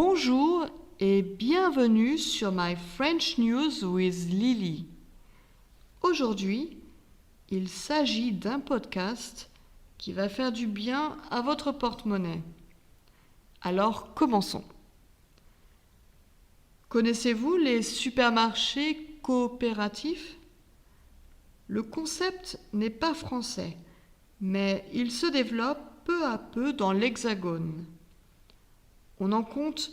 Bonjour et bienvenue sur My French News with Lily. Aujourd'hui, il s'agit d'un podcast qui va faire du bien à votre porte-monnaie. Alors, commençons. Connaissez-vous les supermarchés coopératifs ? Le concept n'est pas français, mais il se développe peu à peu dans l'Hexagone. On en compte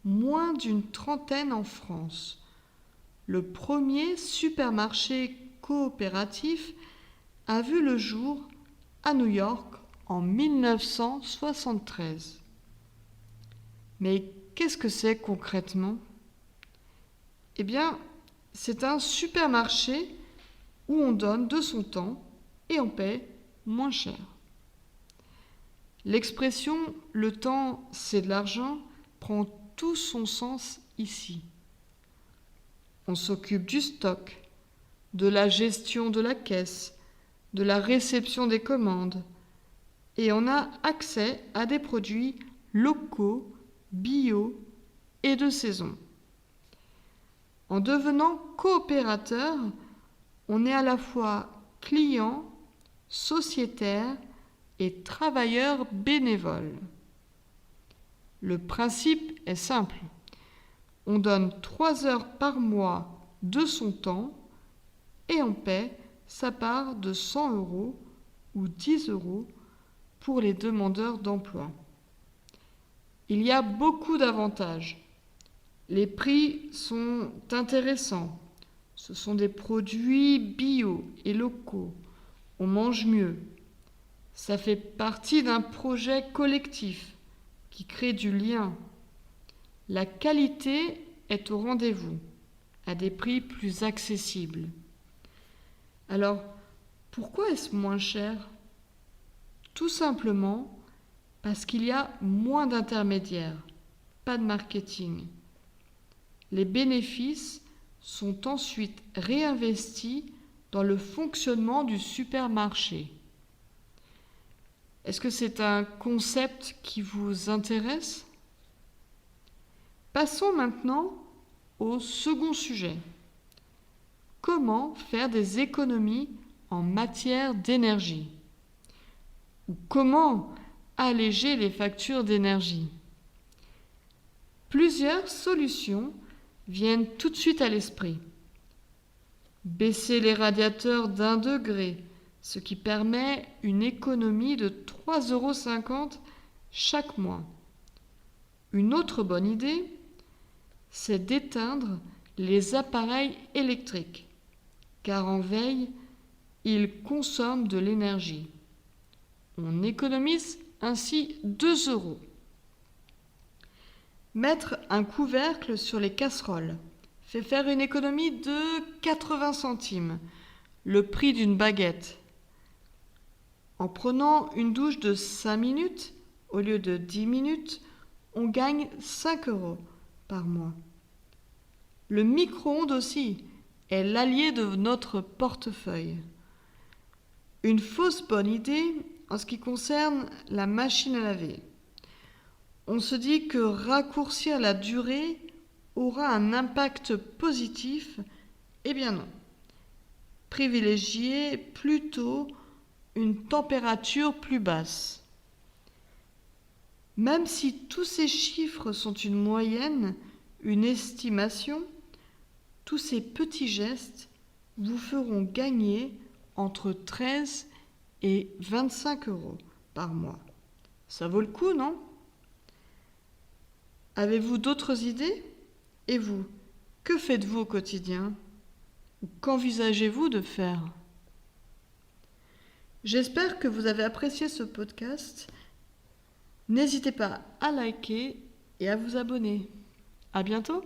moins d'une trentaine en France. Le premier supermarché coopératif a vu le jour à New York en 1973. Mais qu'est-ce que c'est concrètement ? Eh bien, c'est un supermarché où on donne de son temps et on paie moins cher. L'expression « le temps, c'est de l'argent » prend tout son sens ici. On s'occupe du stock, de la gestion de la caisse, de la réception des commandes, et on a accès à des produits locaux, bio et de saison. En devenant coopérateur, on est à la fois client, sociétaire et travailleur bénévole. Le principe est simple. On donne 3 heures par mois de son temps et on paie sa part de 100 € ou 10 € pour les demandeurs d'emploi. Il y a beaucoup d'avantages. Les prix sont intéressants. Ce sont des produits bio et locaux. On mange mieux. Ça fait partie d'un projet collectif qui crée du lien. La qualité est au rendez-vous, à des prix plus accessibles. Alors, pourquoi est-ce moins cher ? Tout simplement parce qu'il y a moins d'intermédiaires, pas de marketing. Les bénéfices sont ensuite réinvestis dans le fonctionnement du supermarché. Est-ce que c'est un concept qui vous intéresse ? Passons maintenant au second sujet. Comment faire des économies en matière d'énergie ? Ou comment alléger les factures d'énergie ? Plusieurs solutions viennent tout de suite à l'esprit. Baisser les radiateurs d'1 degré, ce qui permet une économie de 3,50 € chaque mois. Une autre bonne idée, c'est d'éteindre les appareils électriques, car en veille, ils consomment de l'énergie. On économise ainsi 2 €. Mettre un couvercle sur les casseroles fait faire une économie de 80 centimes, le prix d'une baguette. En prenant une douche de 5 minutes au lieu de 10 minutes, on gagne 5 € par mois. Le micro-ondes aussi est l'allié de notre portefeuille. Une fausse bonne idée en ce qui concerne la machine à laver. On se dit que raccourcir la durée aura un impact positif. Eh bien non. Privilégiez plutôt une température plus basse. Même si tous ces chiffres sont une moyenne, une estimation, tous ces petits gestes vous feront gagner entre 13 et 25 € par mois. Ça vaut le coup, non ? Avez-vous d'autres idées ? Et vous, que faites-vous au quotidien ? Ou qu'envisagez-vous de faire ? J'espère que vous avez apprécié ce podcast. N'hésitez pas à liker et à vous abonner. À bientôt !